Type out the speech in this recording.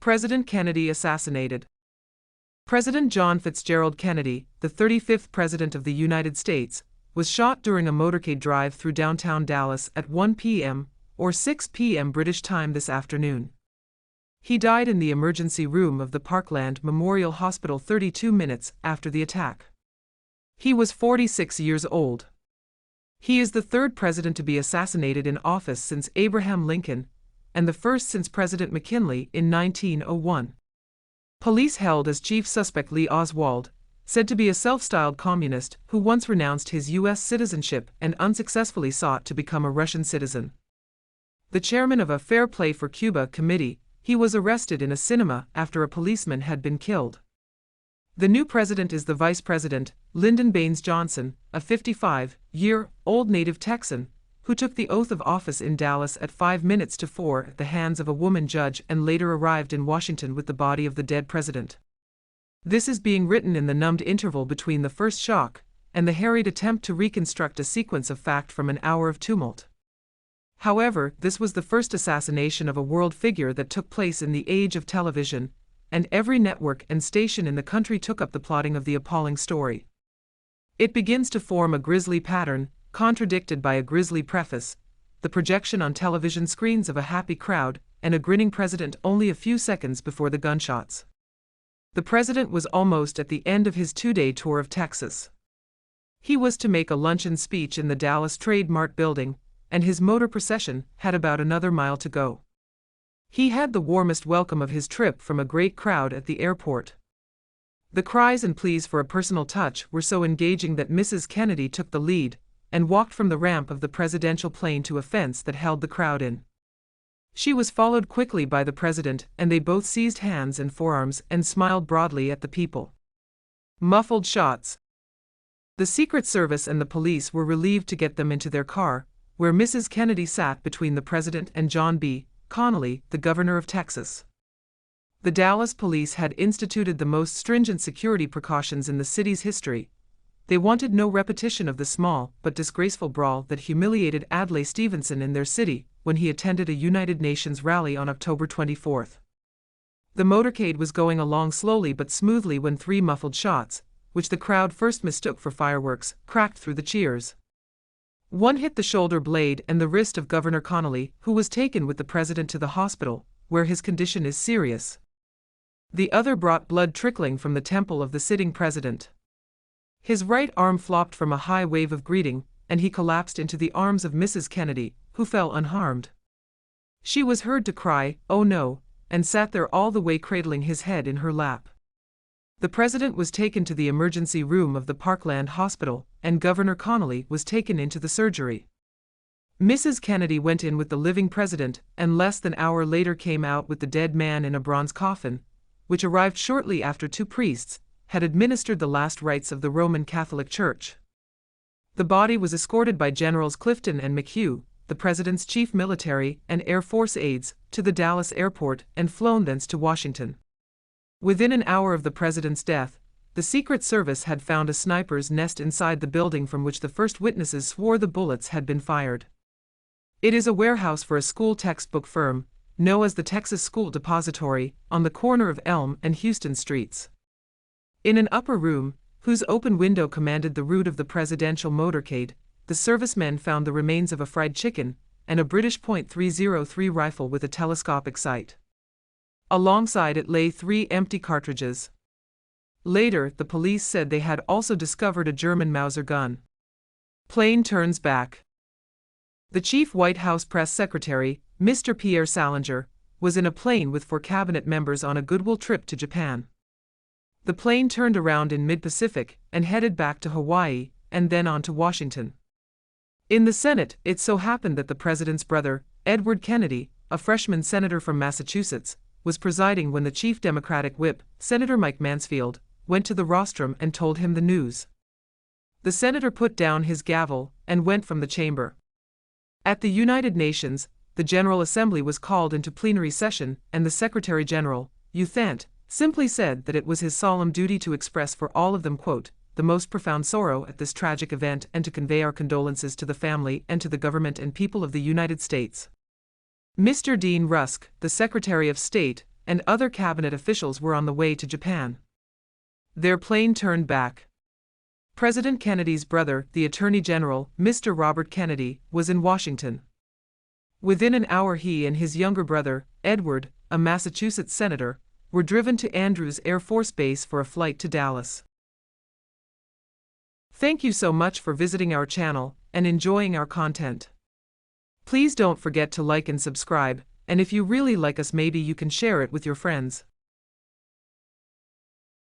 President Kennedy assassinated. President John Fitzgerald Kennedy, the 35th President of the United States, was shot during a motorcade drive through downtown Dallas at 1 p.m. or 6 p.m. British time this afternoon. He died in the emergency room of the Parkland Memorial Hospital 32 minutes after the attack. He was 46 years old. He is the third president to be assassinated in office since Abraham Lincoln, and the first since President McKinley in 1901. Police held as chief suspect Lee Oswald, said to be a self-styled communist who once renounced his U.S. citizenship and unsuccessfully sought to become a Russian citizen. The chairman of a Fair Play for Cuba committee, he was arrested in a cinema after a policeman had been killed. The new president is the vice president, Lyndon Baines Johnson, a 55-year-old native Texan, who took the oath of office in Dallas at 5 minutes to 4 at the hands of a woman judge and later arrived in Washington with the body of the dead president. This is being written in the numbed interval between the first shock and the harried attempt to reconstruct a sequence of fact from an hour of tumult. However, this was the first assassination of a world figure that took place in the age of television, and every network and station in the country took up the plotting of the appalling story. It begins to form a grisly pattern, contradicted by a grisly preface, the projection on television screens of a happy crowd and a grinning president only a few seconds before the gunshots. The president was almost at the end of his 2-day tour of Texas. He was to make a luncheon speech in the Dallas Trade Mart building, and his motor procession had about another mile to go. He had the warmest welcome of his trip from a great crowd at the airport. The cries and pleas for a personal touch were so engaging that Mrs. Kennedy took the lead and walked from the ramp of the presidential plane to a fence that held the crowd in. She was followed quickly by the president, and they both seized hands and forearms and smiled broadly at the people. Muffled shots. The Secret Service and the police were relieved to get them into their car, where Mrs. Kennedy sat between the president and John B. Connally, the governor of Texas. The Dallas police had instituted the most stringent security precautions in the city's history. They wanted no repetition of the small but disgraceful brawl that humiliated Adlai Stevenson in their city when he attended a United Nations rally on October 24. The motorcade was going along slowly but smoothly when 3 muffled shots, which the crowd first mistook for fireworks, cracked through the cheers. One hit the shoulder blade and the wrist of Governor Connally, who was taken with the president to the hospital, where his condition is serious. The other brought blood trickling from the temple of the sitting president. His right arm flopped from a high wave of greeting, and he collapsed into the arms of Mrs. Kennedy, who fell unharmed. She was heard to cry, "Oh no," and sat there all the way cradling his head in her lap. The president was taken to the emergency room of the Parkland Hospital, and Governor Connally was taken into the surgery. Mrs. Kennedy went in with the living president, and less than an hour later came out with the dead man in a bronze coffin, which arrived shortly after 2 priests had administered the last rites of the Roman Catholic Church. The body was escorted by Generals Clifton and McHugh, the president's chief military and Air Force aides, to the Dallas airport and flown thence to Washington. Within an hour of the president's death, the Secret Service had found a sniper's nest inside the building from which the first witnesses swore the bullets had been fired. It is a warehouse for a school textbook firm, known as the Texas School Depository, on the corner of Elm and Houston Streets. In an upper room, whose open window commanded the route of the presidential motorcade, the servicemen found the remains of a fried chicken and a British .303 rifle with a telescopic sight. Alongside it lay 3 empty cartridges. Later, the police said they had also discovered a German Mauser gun. Plane turns back. The chief White House press secretary, Mr. Pierre Salinger, was in a plane with 4 cabinet members on a goodwill trip to Japan. The plane turned around in mid-Pacific and headed back to Hawaii, and then on to Washington. In the Senate, it so happened that the president's brother, Edward Kennedy, a freshman senator from Massachusetts, was presiding when the chief Democratic whip, Senator Mike Mansfield, went to the rostrum and told him the news. The senator put down his gavel and went from the chamber. At the United Nations, the General Assembly was called into plenary session, and the Secretary General, Uthant, simply said that it was his solemn duty to express for all of them, quote, "the most profound sorrow at this tragic event and to convey our condolences to the family and to the government and people of the United States." Mr. Dean Rusk, the Secretary of State and other cabinet officials were on the way to Japan. Their plane turned back. President Kennedy's brother, the Attorney General, Mr. Robert Kennedy, was in Washington. Within an hour he and his younger brother, Edward, a Massachusetts senator, were driven to Andrews Air Force Base for a flight to Dallas. Thank you so much for visiting our channel and enjoying our content. Please don't forget to like and subscribe, and if you really like us, maybe you can share it with your friends.